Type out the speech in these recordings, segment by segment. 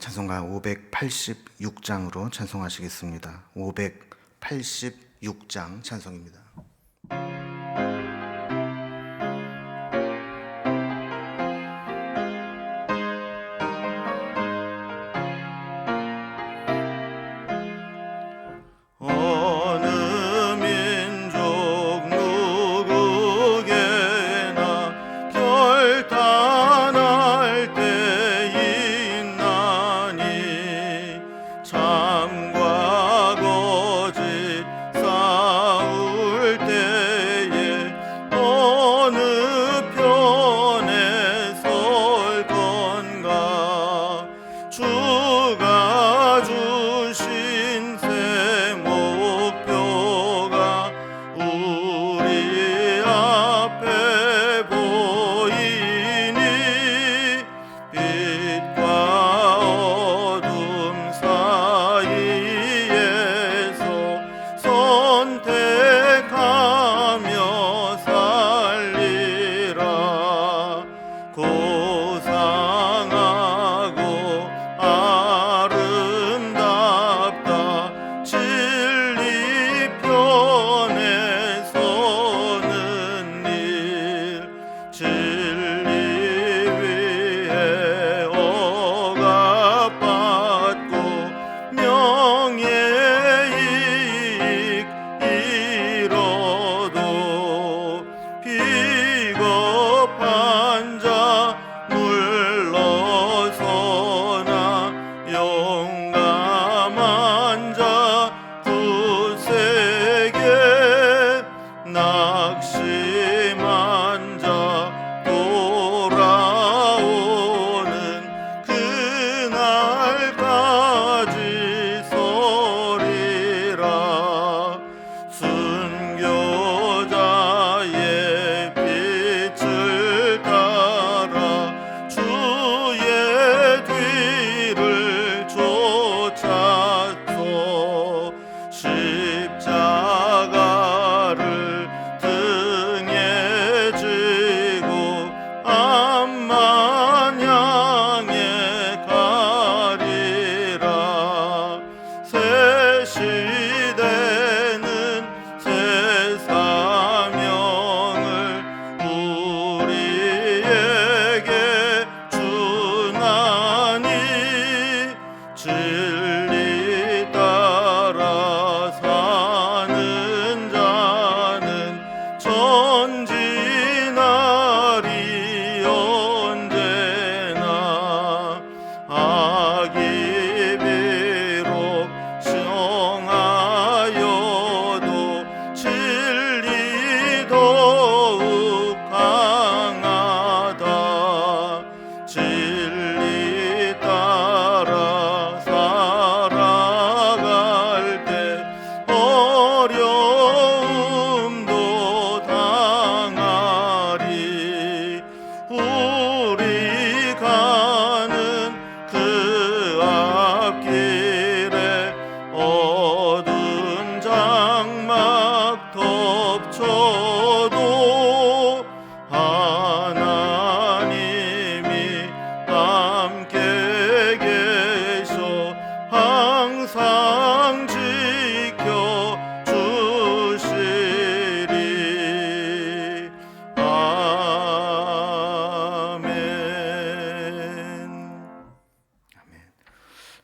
찬송가 586장으로 찬송하시겠습니다. 586장 찬송입니다.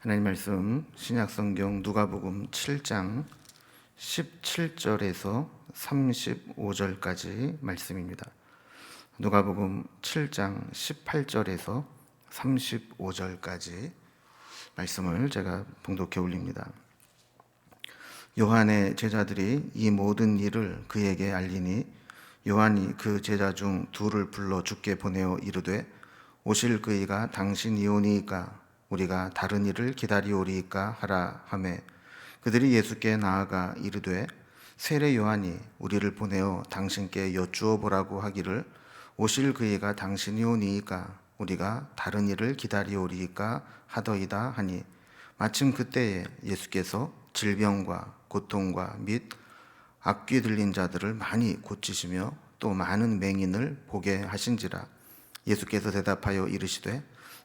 하나님 말씀 신약성경 누가복음 7장 17절에서 35절까지 말씀입니다. 누가복음 7장 18절에서 35절까지 말씀을 제가 봉독해 올립니다. 요한의 제자들이 이 모든 일을 그에게 알리니 요한이 그 제자 중 둘을 불러 주께 보내어 이르되 오실 그이가 당신이오니이까 우리가 다른 일을 기다리오리이까 하라 하매 그들이 예수께 나아가 이르되 세례 요한이 우리를 보내어 당신께 여쭈어 보라고 하기를 오실 그이가 당신이오니이까 우리가 다른 일을 기다리오리이까 하더이다 하니 마침 그때에 예수께서 질병과 고통과 및 악귀 들린 자들을 많이 고치시며 또 많은 맹인을 보게 하신지라. 예수께서 대답하여 이르시되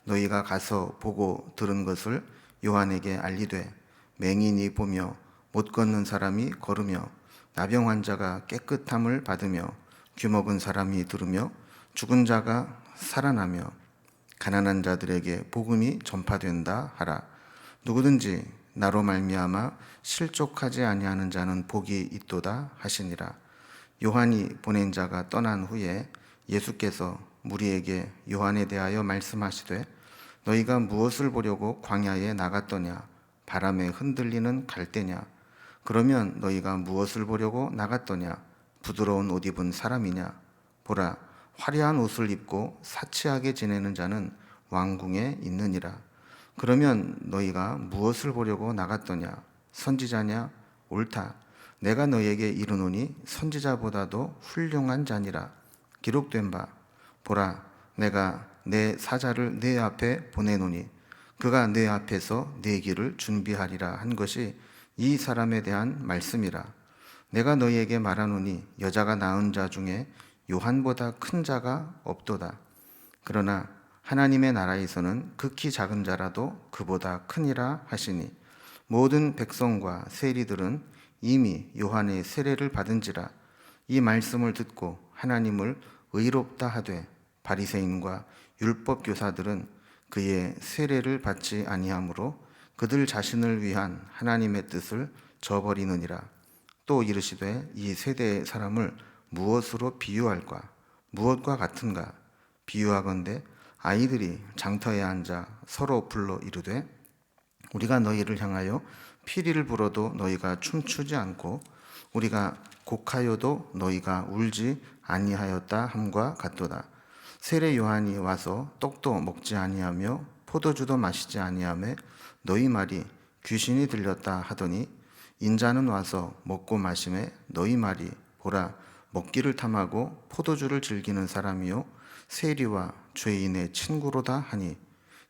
너희가 가서 보고 들은 것을 요한에게 알리되 맹인이 보며 못 걷는 사람이 걸으며 나병 환자가 깨끗함을 받으며 귀먹은 사람이 들으며 죽은 자가 살아나며 가난한 자들에게 복음이 전파된다 하라. 누구든지 나로 말미암아 실족하지 아니하는 자는 복이 있도다 하시니라. 요한이 보낸 자가 떠난 후에 예수께서 무리에게 요한에 대하여 말씀하시되 너희가 무엇을 보려고 광야에 나갔더냐? 바람에 흔들리는 갈대냐? 그러면 너희가 무엇을 보려고 나갔더냐? 부드러운 옷 입은 사람이냐? 보라, 화려한 옷을 입고 사치하게 지내는 자는 왕궁에 있느니라. 그러면 너희가 무엇을 보려고 나갔더냐? 선지자냐? 옳다. 내가 너희에게 이르노니 선지자보다도 훌륭한 자니라. 기록된 바 보라, 내가 내 사자를 내 앞에 보내노니 그가 내 앞에서 내 길을 준비하리라 한 것이 이 사람에 대한 말씀이라. 내가 너희에게 말하노니 여자가 낳은 자 중에 요한보다 큰 자가 없도다. 그러나 하나님의 나라에서는 극히 작은 자라도 그보다 크니라 하시니 모든 백성과 세리들은 이미 요한의 세례를 받은지라. 이 말씀을 듣고 하나님을 의롭다 하되 바리새인과 율법 교사들은 그의 세례를 받지 아니하므로 그들 자신을 위한 하나님의 뜻을 저버리느니라. 또 이르시되 이 세대의 사람을 무엇으로 비유할까? 무엇과 같은가? 비유하건대 아이들이 장터에 앉아 서로 불러 이르되 우리가 너희를 향하여 피리를 불어도 너희가 춤추지 않고 우리가 곡하여도 너희가 울지 아니하였다 함과 같도다. 세례 요한이 와서 떡도 먹지 아니하며 포도주도 마시지 아니하며 너희 말이 귀신이 들렸다 하더니 인자는 와서 먹고 마시매 너희 말이 보라 먹기를 탐하고 포도주를 즐기는 사람이요 세리와 죄인의 친구로다 하니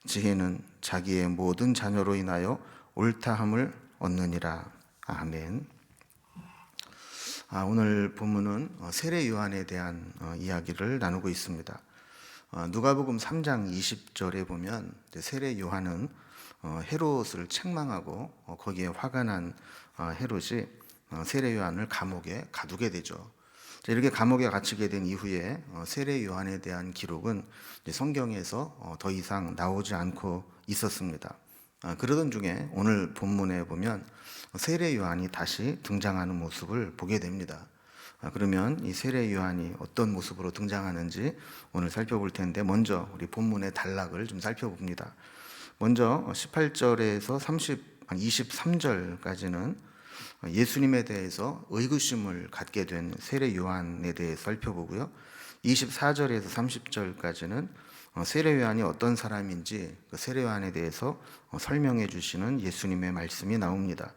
지혜는 자기의 모든 자녀로 인하여 옳다함을 얻느니라. 아멘. 오늘 본문은 세례 요한에 대한 이야기를 나누고 있습니다. 누가복음 3장 20절에 보면 세례 요한은 헤롯을 책망하고 거기에 화가 난 헤롯이 세례 요한을 감옥에 가두게 되죠. 이렇게 감옥에 갇히게 된 이후에 세례 요한에 대한 기록은 성경에서 더 이상 나오지 않고 있었습니다. 그러던 중에 오늘 본문에 보면 세례 요한이 다시 등장하는 모습을 보게 됩니다. 그러면 이 세례 요한이 어떤 모습으로 등장하는지 오늘 살펴볼 텐데 먼저 우리 본문의 단락을 좀 살펴봅니다. 먼저 18절에서 23절까지는 예수님에 대해서 의구심을 갖게 된 세례 요한에 대해 살펴보고요. 24절에서 30절까지는 세례 요한이 어떤 사람인지 그 세례 요한에 대해서 설명해 주시는 예수님의 말씀이 나옵니다.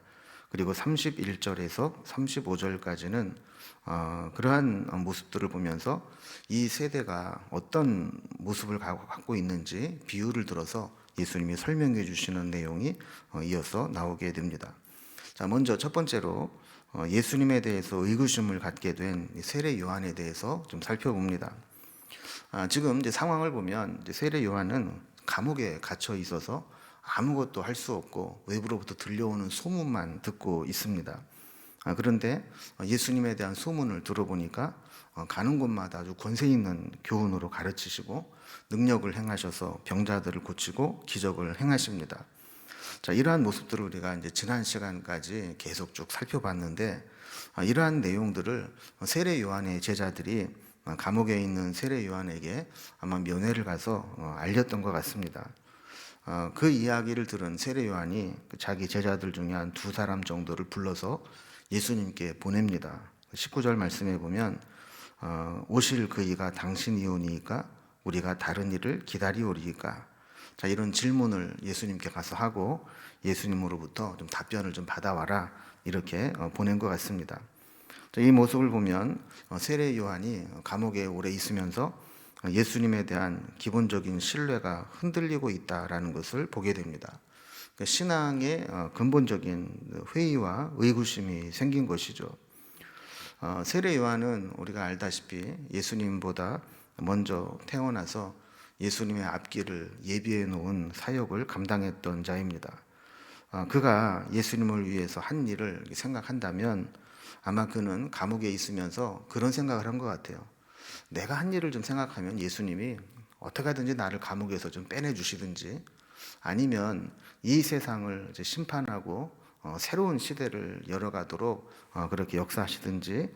그리고 31절에서 35절까지는 그러한 모습들을 보면서 이 세대가 어떤 모습을 갖고 있는지 비유를 들어서 예수님이 설명해 주시는 내용이 이어서 나오게 됩니다. 자, 먼저 첫 번째로 예수님에 대해서 의구심을 갖게 된 세례 요한에 대해서 좀 살펴봅니다. 지금 이제 상황을 보면 이제 세례 요한은 감옥에 갇혀 있어서 아무것도 할 수 없고 외부로부터 들려오는 소문만 듣고 있습니다. 그런데 예수님에 대한 소문을 들어보니까 가는 곳마다 아주 권세 있는 교훈으로 가르치시고 능력을 행하셔서 병자들을 고치고 기적을 행하십니다. 자, 이러한 모습들을 우리가 이제 지난 시간까지 계속 쭉 살펴봤는데 이러한 내용들을 세례 요한의 제자들이 감옥에 있는 세례 요한에게 아마 면회를 가서 알렸던 것 같습니다. 그 이야기를 들은 세례 요한이 자기 제자들 중에 한 2사람 정도를 불러서 예수님께 보냅니다. 19절 말씀에 보면 오실 그 이가 당신이 오니까 우리가 다른 일을 기다리오리이까. 자, 이런 질문을 예수님께 가서 하고 예수님으로부터 좀 답변을 좀 받아와라 이렇게 보낸 것 같습니다. 자, 이 모습을 보면 세례 요한이 감옥에 오래 있으면서 예수님에 대한 기본적인 신뢰가 흔들리고 있다라는 것을 보게 됩니다. 그러니까 신앙의 근본적인 회의와 의구심이 생긴 것이죠. 세례 요한은 우리가 알다시피 예수님보다 먼저 태어나서 예수님의 앞길을 예비해 놓은 사역을 감당했던 자입니다. 그가 예수님을 위해서 한 일을 생각한다면 아마 그는 감옥에 있으면서 그런 생각을 한 것 같아요. 내가 한 일을 좀 생각하면 예수님이 어떻게 하든지 나를 감옥에서 좀 빼내 주시든지, 아니면 이 세상을 이제 심판하고 새로운 시대를 열어가도록 그렇게 역사하시든지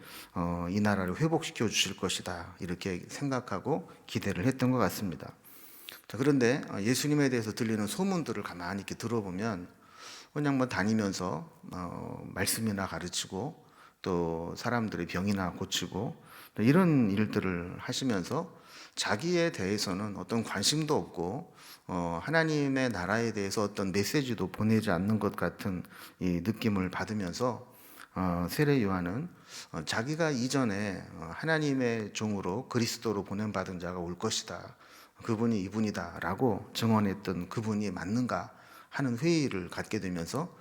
이 나라를 회복시켜 주실 것이다, 이렇게 생각하고 기대를 했던 것 같습니다. 자, 그런데 예수님에 대해서 들리는 소문들을 가만히 이렇게 들어보면 그냥 뭐 다니면서 말씀이나 가르치고 또 사람들의 병이나 고치고 이런 일들을 하시면서 자기에 대해서는 어떤 관심도 없고 하나님의 나라에 대해서 어떤 메시지도 보내지 않는 것 같은 이 느낌을 받으면서 세례 요한은 자기가 이전에 하나님의 종으로 그리스도로 보냄받은 자가 올 것이다, 그분이 이분이다 라고 증언했던 그분이 맞는가 하는 회의를 갖게 되면서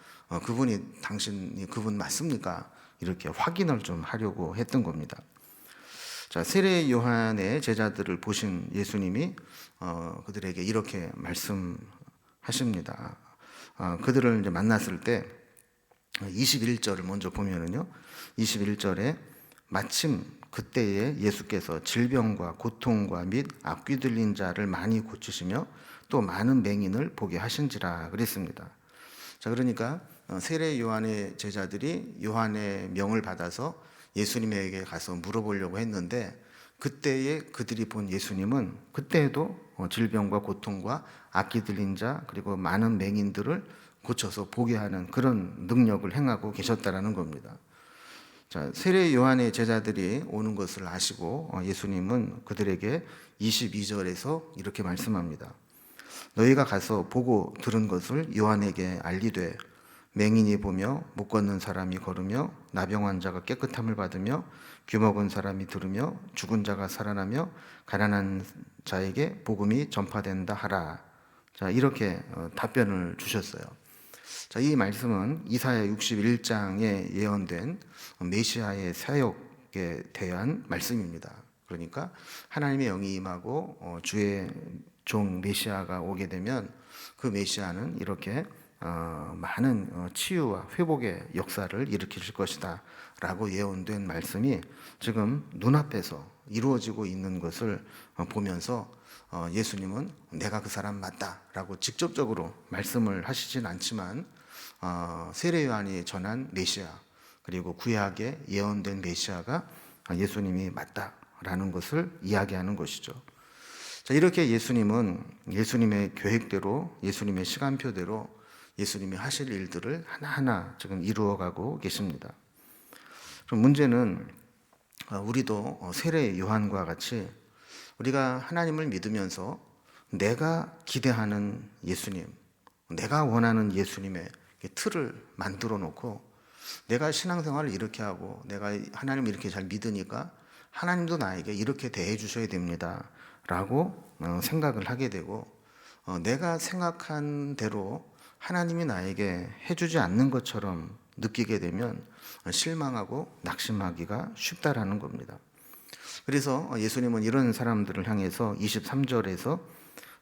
당신이 그분 맞습니까? 이렇게 확인을 좀 하려고 했던 겁니다. 자, 세례 요한의 제자들을 보신 예수님이 그들에게 이렇게 말씀하십니다. 그들을 이제 만났을 때 21절을 먼저 보면은요, 21절에 마침 그때에 예수께서 질병과 고통과 및 악귀 들린 자를 많이 고치시며 또 많은 맹인을 보게 하신지라 그랬습니다. 자, 그러니까 세례 요한의 제자들이 요한의 명을 받아서 예수님에게 가서 물어보려고 했는데, 그때에 그들이 본 예수님은 그때에도 질병과 고통과 악기 들린 자 그리고 많은 맹인들을 고쳐서 보게 하는 그런 능력을 행하고 계셨다라는 겁니다. 자, 세례 요한의 제자들이 오는 것을 아시고 예수님은 그들에게 22절에서 이렇게 말씀합니다. 너희가 가서 보고 들은 것을 요한에게 알리되 맹인이 보며 못 걷는 사람이 걸으며 나병 환자가 깨끗함을 받으며 귀 먹은 사람이 들으며 죽은 자가 살아나며 가난한 자에게 복음이 전파된다 하라. 자, 이렇게 답변을 주셨어요. 자, 이 말씀은 이사야 61장에 예언된 메시아의 사역에 대한 말씀입니다. 그러니까 하나님의 영이 임하고 주의 종 메시아가 오게 되면 그 메시아는 이렇게 많은 치유와 회복의 역사를 일으키실 것이다 라고 예언된 말씀이 지금 눈앞에서 이루어지고 있는 것을 보면서 예수님은 내가 그 사람 맞다 라고 직접적으로 말씀을 하시진 않지만 세례 요한이 전한 메시아 그리고 구약에 예언된 메시아가 예수님이 맞다라는 것을 이야기하는 것이죠. 자, 이렇게 예수님은 예수님의 계획대로, 예수님의 시간표대로 예수님이 하실 일들을 하나하나 지금 이루어가고 계십니다. 그럼 문제는 우리도 세례 요한과 같이 우리가 하나님을 믿으면서 내가 기대하는 예수님, 내가 원하는 예수님의 틀을 만들어 놓고 내가 신앙생활을 이렇게 하고 내가 하나님을 이렇게 잘 믿으니까 하나님도 나에게 이렇게 대해 주셔야 됩니다 라고 생각을 하게 되고, 내가 생각한 대로 하나님이 나에게 해주지 않는 것처럼 느끼게 되면 실망하고 낙심하기가 쉽다라는 겁니다. 그래서 예수님은 이런 사람들을 향해서 23절에서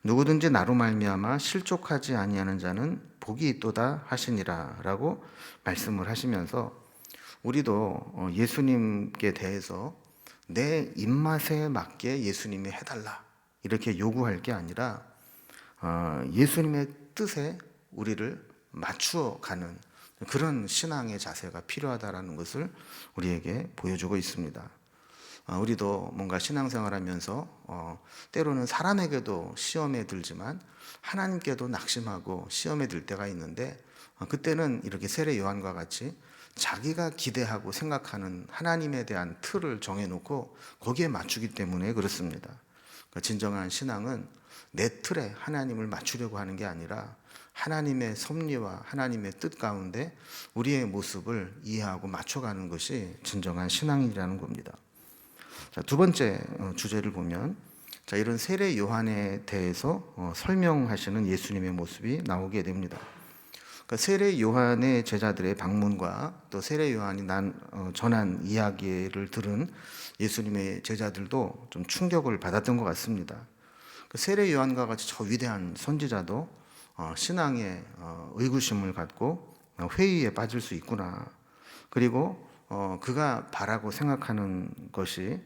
누구든지 나로 말미암아 실족하지 아니하는 자는 복이 있도다 하시니라 라고 말씀을 하시면서, 우리도 예수님께 대해서 내 입맛에 맞게 예수님이 해달라 이렇게 요구할 게 아니라 예수님의 뜻에 우리를 맞추어 가는 그런 신앙의 자세가 필요하다라는 것을 우리에게 보여주고 있습니다. 우리도 뭔가 신앙생활하면서 때로는 사람에게도 시험에 들지만 하나님께도 낙심하고 시험에 들 때가 있는데, 그때는 이렇게 세례 요한과 같이 자기가 기대하고 생각하는 하나님에 대한 틀을 정해놓고 거기에 맞추기 때문에 그렇습니다. 그러니까 진정한 신앙은 내 틀에 하나님을 맞추려고 하는 게 아니라 하나님의 섭리와 하나님의 뜻 가운데 우리의 모습을 이해하고 맞춰가는 것이 진정한 신앙이라는 겁니다. 자, 두 번째 주제를 보면, 자, 이런 세례 요한에 대해서 설명하시는 예수님의 모습이 나오게 됩니다. 그러니까 세례 요한의 제자들의 방문과 또 세례 요한이 전한 이야기를 들은 예수님의 제자들도 좀 충격을 받았던 것 같습니다. 그 세례 요한과 같이 저 위대한 선지자도 신앙에 의구심을 갖고 회의에 빠질 수 있구나. 그리고 그가 바라고 생각하는 것이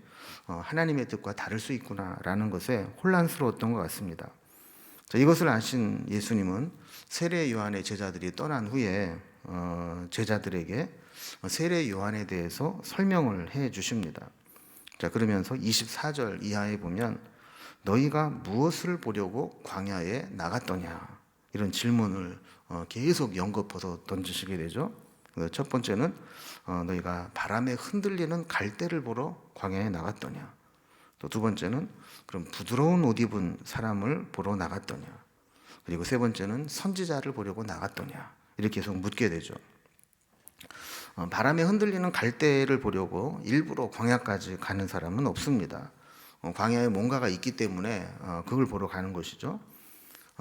하나님의 뜻과 다를 수 있구나라는 것에 혼란스러웠던 것 같습니다. 자, 이것을 아신 예수님은 세례 요한의 제자들이 떠난 후에 제자들에게 세례 요한에 대해서 설명을 해 주십니다. 자, 그러면서 24절 이하에 보면 너희가 무엇을 보려고 광야에 나갔더냐? 이런 질문을 계속 연거푸서 던지시게 되죠. 첫 번째는 너희가 바람에 흔들리는 갈대를 보러 광야에 나갔더냐? 또 두 번째는 그럼 부드러운 옷 입은 사람을 보러 나갔더냐? 그리고 세 번째는 선지자를 보려고 나갔더냐? 이렇게 계속 묻게 되죠. 바람에 흔들리는 갈대를 보려고 일부러 광야까지 가는 사람은 없습니다. 광야에 뭔가가 있기 때문에 그걸 보러 가는 것이죠.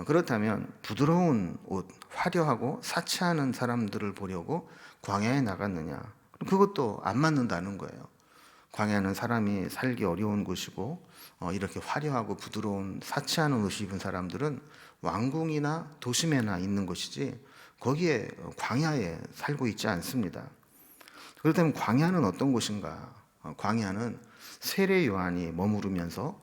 그렇다면 부드러운 옷, 화려하고 사치하는 사람들을 보려고 광야에 나갔느냐? 그것도 안 맞는다는 거예요. 광야는 사람이 살기 어려운 곳이고 이렇게 화려하고 부드러운 사치하는 옷을 입은 사람들은 왕궁이나 도심에나 있는 것이지 거기에 광야에 살고 있지 않습니다. 그렇다면 광야는 어떤 곳인가? 광야는 세례 요한이 머무르면서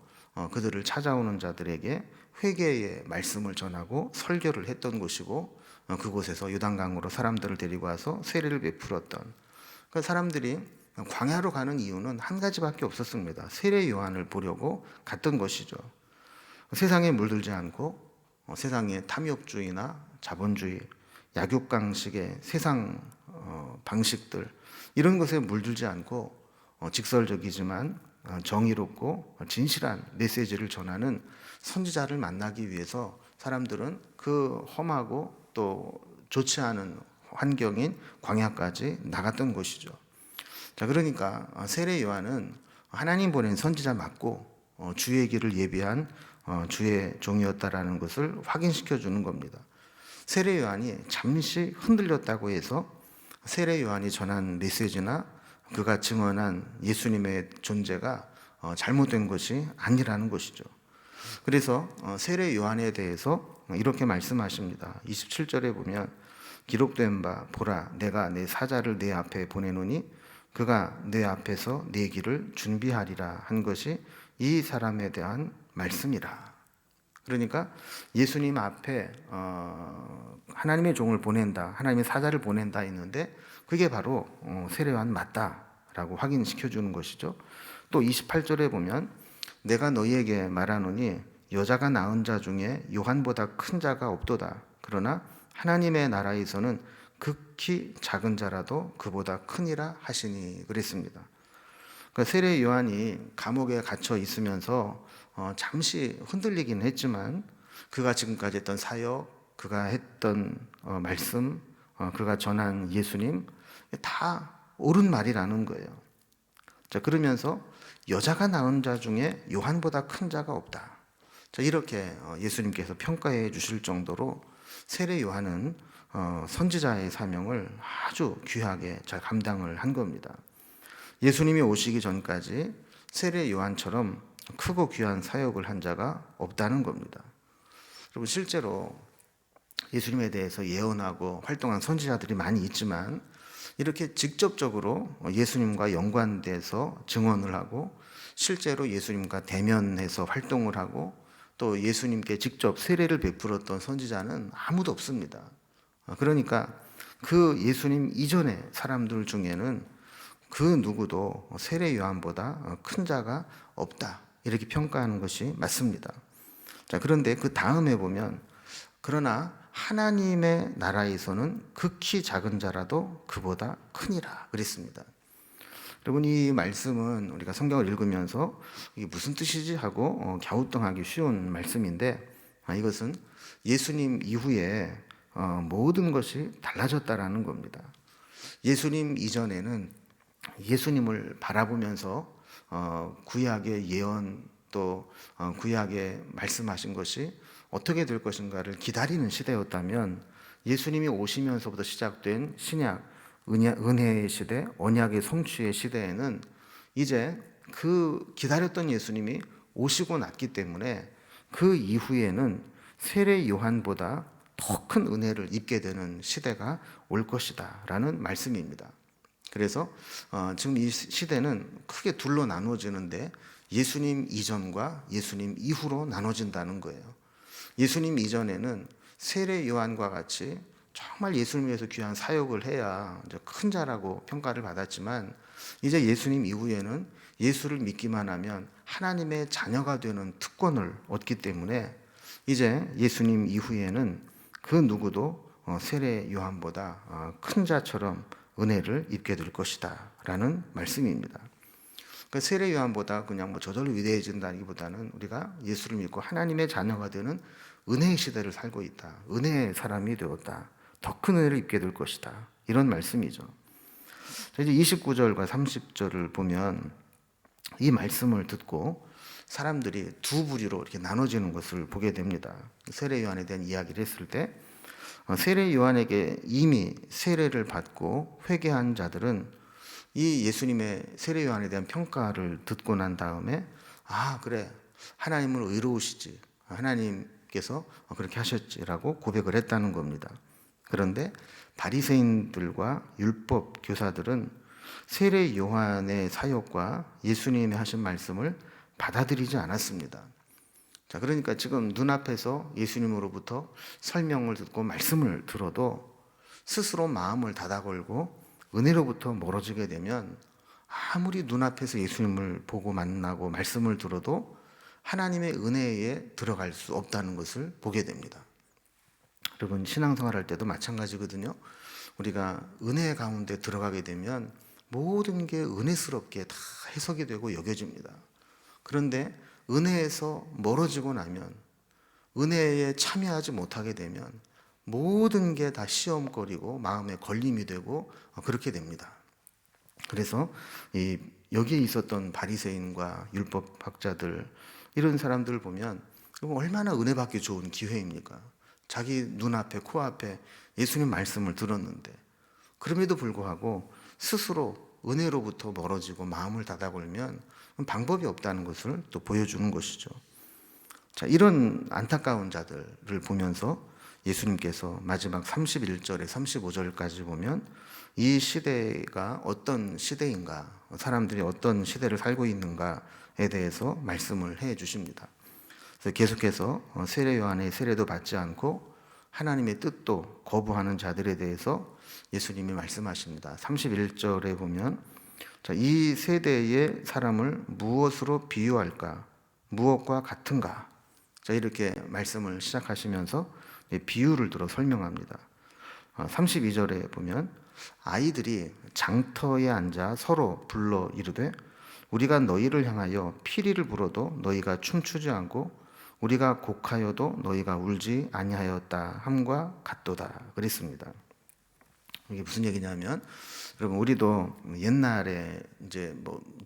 그들을 찾아오는 자들에게 회개의 말씀을 전하고 설교를 했던 곳이고 그곳에서 요단강으로 사람들을 데리고 와서 세례를 베풀었던 그 사람들이 광야로 가는 이유는 한 가지밖에 없었습니다. 세례 요한을 보려고 갔던 것이죠. 세상에 물들지 않고 세상의 탐욕주의나 자본주의, 약육강식의 세상 방식들 이런 것에 물들지 않고 직설적이지만 정의롭고 진실한 메시지를 전하는 선지자를 만나기 위해서 사람들은 그 험하고 또 좋지 않은 환경인 광야까지 나갔던 것이죠. 자, 그러니까 세례 요한은 하나님 보낸 선지자 맞고 주의 길을 예비한 주의 종이었다라는 것을 확인시켜 주는 겁니다. 세례 요한이 잠시 흔들렸다고 해서 세례 요한이 전한 메시지나 그가 증언한 예수님의 존재가 잘못된 것이 아니라는 것이죠. 그래서 세례 요한에 대해서 이렇게 말씀하십니다. 27절에 보면 기록된 바 보라 내가 내 사자를 내 앞에 보내노니 그가 내 앞에서 내 길을 준비하리라 한 것이 이 사람에 대한 말씀이라. 그러니까 예수님 앞에 하나님의 종을 보낸다, 하나님의 사자를 보낸다 했는데 그게 바로 세례 요한 맞다라고 확인시켜 주는 것이죠. 또 28절에 보면 내가 너희에게 말하노니 여자가 낳은 자 중에 요한보다 큰 자가 없도다. 그러나 하나님의 나라에서는 극히 작은 자라도 그보다 크니라 하시니 그랬습니다. 그러니까 세례 요한이 감옥에 갇혀 있으면서 잠시 흔들리긴 했지만 그가 지금까지 했던 사역, 그가 했던 말씀, 그가 전한 예수님 다 옳은 말이라는 거예요. 자, 그러면서 여자가 낳은 자 중에 요한보다 큰 자가 없다. 자, 이렇게 예수님께서 평가해 주실 정도로 세례 요한은 선지자의 사명을 아주 귀하게 잘 감당을 한 겁니다. 예수님이 오시기 전까지 세례 요한처럼 크고 귀한 사역을 한 자가 없다는 겁니다. 그리고 실제로 예수님에 대해서 예언하고 활동한 선지자들이 많이 있지만 이렇게 직접적으로 예수님과 연관돼서 증언을 하고 실제로 예수님과 대면해서 활동을 하고 또 예수님께 직접 세례를 베풀었던 선지자는 아무도 없습니다. 그러니까 그 예수님 이전의 사람들 중에는 그 누구도 세례 요한보다 큰 자가 없다. 이렇게 평가하는 것이 맞습니다. 자, 그런데 그 다음에 보면 그러나 하나님의 나라에서는 극히 작은 자라도 그보다 크니라 그랬습니다. 여러분, 이 말씀은 우리가 성경을 읽으면서 이게 무슨 뜻이지 하고 갸우뚱하기 쉬운 말씀인데 이것은 예수님 이후에 모든 것이 달라졌다라는 겁니다. 예수님 이전에는 예수님을 바라보면서 구약의 예언 또 구약에 말씀하신 것이 어떻게 될 것인가를 기다리는 시대였다면 예수님이 오시면서부터 시작된 신약 은혜의 시대, 언약의 성취의 시대에는 이제 그 기다렸던 예수님이 오시고 났기 때문에 그 이후에는 세례 요한보다 더 큰 은혜를 입게 되는 시대가 올 것이다 라는 말씀입니다. 그래서 지금 이 시대는 크게 둘로 나눠지는데 예수님 이전과 예수님 이후로 나눠진다는 거예요. 예수님 이전에는 세례 요한과 같이 정말 예수님 위해서 귀한 사역을 해야 이제 큰 자라고 평가를 받았지만, 이제 예수님 이후에는 예수를 믿기만 하면 하나님의 자녀가 되는 특권을 얻기 때문에 이제 예수님 이후에는 그 누구도 세례 요한보다 큰 자처럼 은혜를 입게 될 것이다 라는 말씀입니다. 그러니까 세례 요한보다 그냥 저절로 위대해진다기보다는 우리가 예수를 믿고 하나님의 자녀가 되는 은혜의 시대를 살고 있다, 은혜의 사람이 되었다, 더 큰 은혜를 입게 될 것이다, 이런 말씀이죠. 이제 29절과 30절을 보면 이 말씀을 듣고 사람들이 두 부류로 이렇게 나눠지는 것을 보게 됩니다. 세례 요한에 대한 이야기를 했을 때 세례 요한에게 이미 세례를 받고 회개한 자들은 이 예수님의 세례 요한에 대한 평가를 듣고 난 다음에 그래, 하나님은 의로우시지, 하나님께서 그렇게 하셨지라고 고백을 했다는 겁니다. 그런데 바리새인들과 율법 교사들은 세례 요한의 사역과 예수님이 하신 말씀을 받아들이지 않았습니다. 자, 그러니까 지금 눈앞에서 예수님으로부터 설명을 듣고 말씀을 들어도 스스로 마음을 닫아걸고 은혜로부터 멀어지게 되면 아무리 눈앞에서 예수님을 보고 만나고 말씀을 들어도 하나님의 은혜에 들어갈 수 없다는 것을 보게 됩니다. 여러분, 신앙생활 할 때도 마찬가지거든요. 우리가 은혜 가운데 들어가게 되면 모든 게 은혜스럽게 다 해석이 되고 여겨집니다. 그런데 은혜에서 멀어지고 나면, 은혜에 참여하지 못하게 되면 모든 게 다 시험거리고 마음에 걸림이 되고 그렇게 됩니다. 그래서 여기에 있었던 바리새인과 율법학자들, 이런 사람들 보면 얼마나 은혜 받기 좋은 기회입니까? 자기 눈앞에 코앞에 예수님 말씀을 들었는데 그럼에도 불구하고 스스로 은혜로부터 멀어지고 마음을 닫아걸면 방법이 없다는 것을 또 보여주는 것이죠. 자, 이런 안타까운 자들을 보면서 예수님께서 마지막 31절에 35절까지 보면 이 시대가 어떤 시대인가, 사람들이 어떤 시대를 살고 있는가에 대해서 말씀을 해 주십니다. 그래서 계속해서 세례 요한의 세례도 받지 않고 하나님의 뜻도 거부하는 자들에 대해서 예수님이 말씀하십니다. 31절에 보면 이 세대의 사람을 무엇으로 비유할까? 무엇과 같은가? 이렇게 말씀을 시작하시면서 비유를 들어 설명합니다. 32절에 보면 아이들이 장터에 앉아 서로 불러 이르되 우리가 너희를 향하여 피리를 불어도 너희가 춤추지 않고 우리가 곡하여도 너희가 울지 아니하였다 함과 같도다 그랬습니다. 이게 무슨 얘기냐면, 여러분, 우리도 옛날에 이제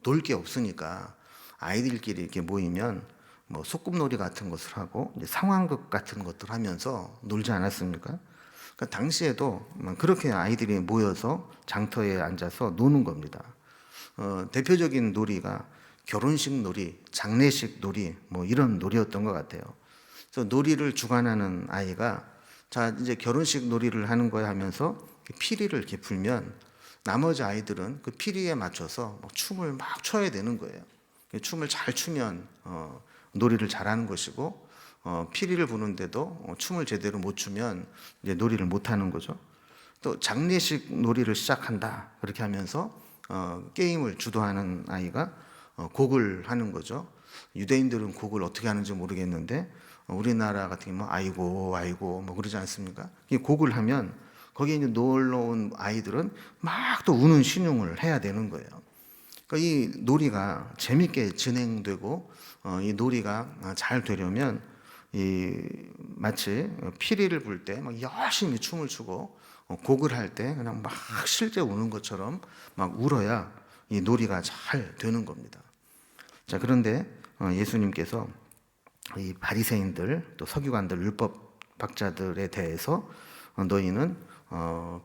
놀 게 없으니까 아이들끼리 이렇게 모이면 소꿉놀이 같은 것을 하고 이제 상황극 같은 것들 하면서 놀지 않았습니까? 그러니까 당시에도 그렇게 아이들이 모여서 장터에 앉아서 노는 겁니다. 대표적인 놀이가 결혼식 놀이, 장례식 놀이, 이런 놀이였던 것 같아요. 그래서 놀이를 주관하는 아이가 이제 결혼식 놀이를 하는 거야 하면서 피리를 이렇게 불면 나머지 아이들은 그 피리에 맞춰서 춤을 막 춰야 되는 거예요. 춤을 잘 추면 놀이를 잘하는 것이고, 피리를 부는데도 춤을 제대로 못 추면 이제 놀이를 못 하는 거죠. 또 장례식 놀이를 시작한다 그렇게 하면서 게임을 주도하는 아이가 곡을 하는 거죠. 유대인들은 곡을 어떻게 하는지 모르겠는데 우리나라 같은 경우는 아이고 아이고 그러지 않습니까? 이 곡을 하면 거기에 이제 놀러 온 아이들은 막 또 우는 신용을 해야 되는 거예요. 그러니까 이 놀이가 재밌게 진행되고 이 놀이가 잘 되려면 마치 피리를 불 때 막 열심히 춤을 추고 곡을 할 때 그냥 막 실제 우는 것처럼 막 울어야 이 놀이가 잘 되는 겁니다. 자, 그런데 예수님께서 이 바리새인들 또 서기관들 율법학자들에 대해서 너희는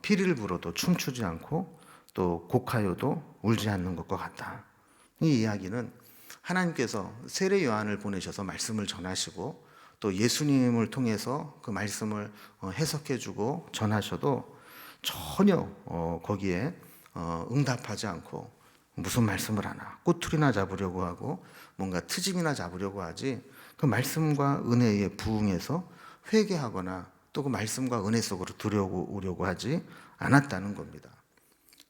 피리를 불어도 춤추지 않고 또 곡하여도 울지 않는 것과 같다. 이 이야기는 하나님께서 세례 요한을 보내셔서 말씀을 전하시고 또 예수님을 통해서 그 말씀을 해석해주고 전하셔도 전혀 거기에 응답하지 않고 무슨 말씀을 하나 꼬투리나 잡으려고 하고 뭔가 트집이나 잡으려고 하지 그 말씀과 은혜에 부응해서 회개하거나 또 그 말씀과 은혜 속으로 들어오려고 하지 않았다는 겁니다.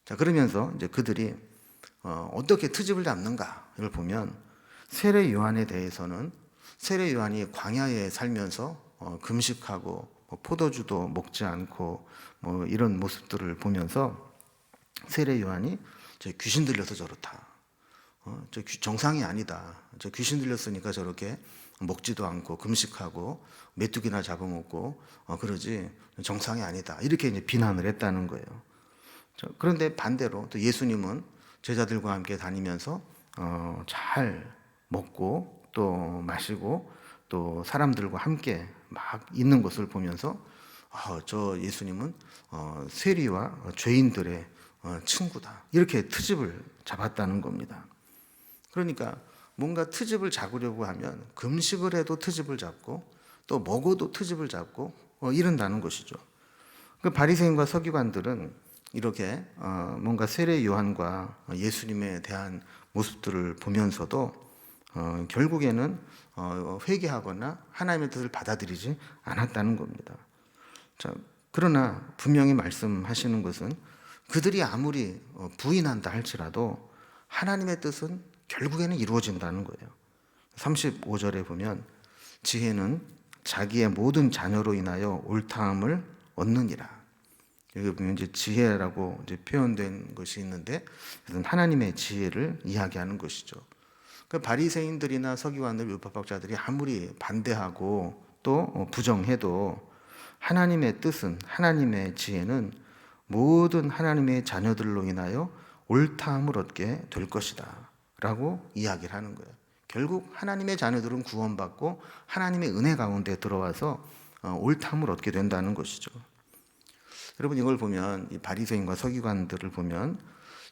자, 그러면서 이제 그들이 어떻게 트집을 잡는가를 보면 세례 요한에 대해서는 세례 요한이 광야에 살면서 금식하고 포도주도 먹지 않고 이런 모습들을 보면서 세례 요한이 귀신 들려서 저렇다. 정상이 아니다. 귀신 들렸으니까 저렇게 먹지도 않고 금식하고 메뚜기나 잡아먹고 그러지 정상이 아니다. 이렇게 이제 비난을 했다는 거예요. 그런데 반대로 또 예수님은 제자들과 함께 다니면서 잘 먹고 또 마시고 또 사람들과 함께 막 있는 것을 보면서 저 예수님은 세리와 죄인들의 친구다. 이렇게 트집을 잡았다는 겁니다. 그러니까 뭔가 트집을 잡으려고 하면 금식을 해도 트집을 잡고 또 먹어도 트집을 잡고 이런다는 것이죠. 그 바리새인과 서기관들은 이렇게 뭔가 세례 요한과 예수님에 대한 모습들을 보면서도 결국에는 회개하거나 하나님의 뜻을 받아들이지 않았다는 겁니다. 자, 그러나 분명히 말씀하시는 것은 그들이 아무리 부인한다 할지라도 하나님의 뜻은 결국에는 이루어진다는 거예요. 35절에 보면 지혜는 자기의 모든 자녀로 인하여 옳다함을 얻느니라. 여기 보면 이제 지혜라고 이제 표현된 것이 있는데 그것은 하나님의 지혜를 이야기하는 것이죠. 그 바리새인들이나 서기관들, 율법학자들이 아무리 반대하고 또 부정해도 하나님의 뜻은 하나님의 지혜는 모든 하나님의 자녀들로 인하여 옳다함을 얻게 될 것이다 라고 이야기를 하는 거예요. 결국 하나님의 자녀들은 구원받고 하나님의 은혜 가운데 들어와서 옳다함을 얻게 된다는 것이죠. 여러분 이걸 보면 이 바리새인과 서기관들을 보면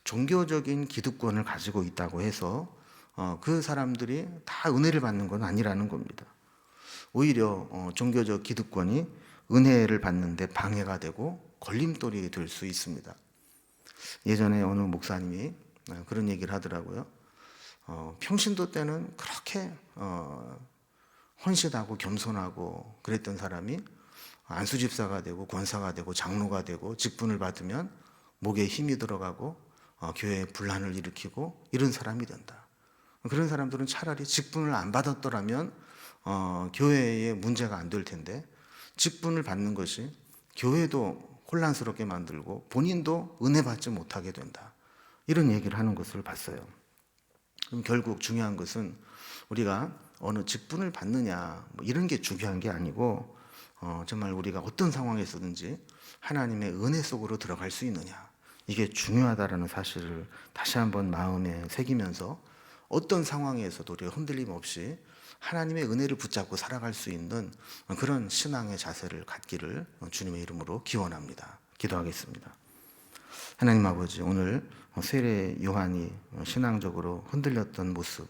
종교적인 기득권을 가지고 있다고 해서 그 사람들이 다 은혜를 받는 건 아니라는 겁니다. 오히려 종교적 기득권이 은혜를 받는데 방해가 되고 걸림돌이 될 수 있습니다. 예전에 어느 목사님이 그런 얘기를 하더라고요. 평신도 때는 그렇게 헌신하고 겸손하고 그랬던 사람이 안수집사가 되고 권사가 되고 장로가 되고 직분을 받으면 목에 힘이 들어가고 교회에 분란을 일으키고 이런 사람이 된다. 그런 사람들은 차라리 직분을 안 받았더라면 교회에 문제가 안 될 텐데 직분을 받는 것이 교회도 혼란스럽게 만들고 본인도 은혜 받지 못하게 된다. 이런 얘기를 하는 것을 봤어요. 그럼 결국 중요한 것은 우리가 어느 직분을 받느냐 이런 게 중요한 게 아니고 정말 우리가 어떤 상황에서든지 하나님의 은혜 속으로 들어갈 수 있느냐 이게 중요하다라는 사실을 다시 한번 마음에 새기면서 어떤 상황에서도 우리가 흔들림 없이 하나님의 은혜를 붙잡고 살아갈 수 있는 그런 신앙의 자세를 갖기를 주님의 이름으로 기원합니다. 기도하겠습니다. 하나님 아버지, 오늘 세례 요한이 신앙적으로 흔들렸던 모습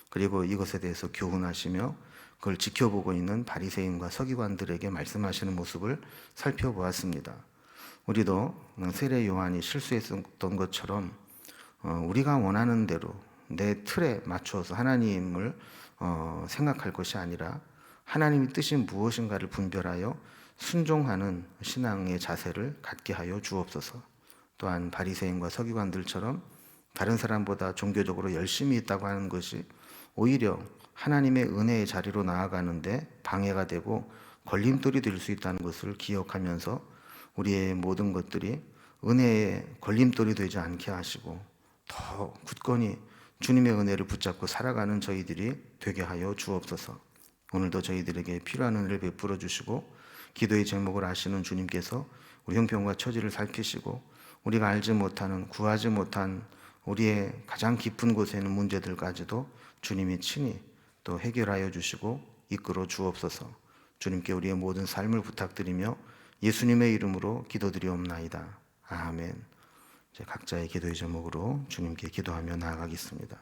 그리고 이것에 대해서 교훈하시며 그걸 지켜보고 있는 바리새인과 서기관들에게 말씀하시는 모습을 살펴보았습니다. 우리도 세례 요한이 실수했던 것처럼 우리가 원하는 대로 내 틀에 맞춰서 하나님을 생각할 것이 아니라 하나님의 뜻이 무엇인가를 분별하여 순종하는 신앙의 자세를 갖게 하여 주옵소서. 또한 바리새인과 서기관들처럼 다른 사람보다 종교적으로 열심히 있다고 하는 것이 오히려 하나님의 은혜의 자리로 나아가는데 방해가 되고 걸림돌이 될 수 있다는 것을 기억하면서 우리의 모든 것들이 은혜의 걸림돌이 되지 않게 하시고 더 굳건히 주님의 은혜를 붙잡고 살아가는 저희들이 되게 하여 주옵소서. 오늘도 저희들에게 필요한 은혜를 베풀어 주시고 기도의 제목을 아시는 주님께서 우리 형편과 처지를 살피시고 우리가 알지 못하는 구하지 못한 우리의 가장 깊은 곳에 있는 문제들까지도 주님이 친히 또 해결하여 주시고 이끌어 주옵소서. 주님께 우리의 모든 삶을 부탁드리며 예수님의 이름으로 기도드리옵나이다. 아멘. 각자의 기도의 제목으로 주님께 기도하며 나아가겠습니다.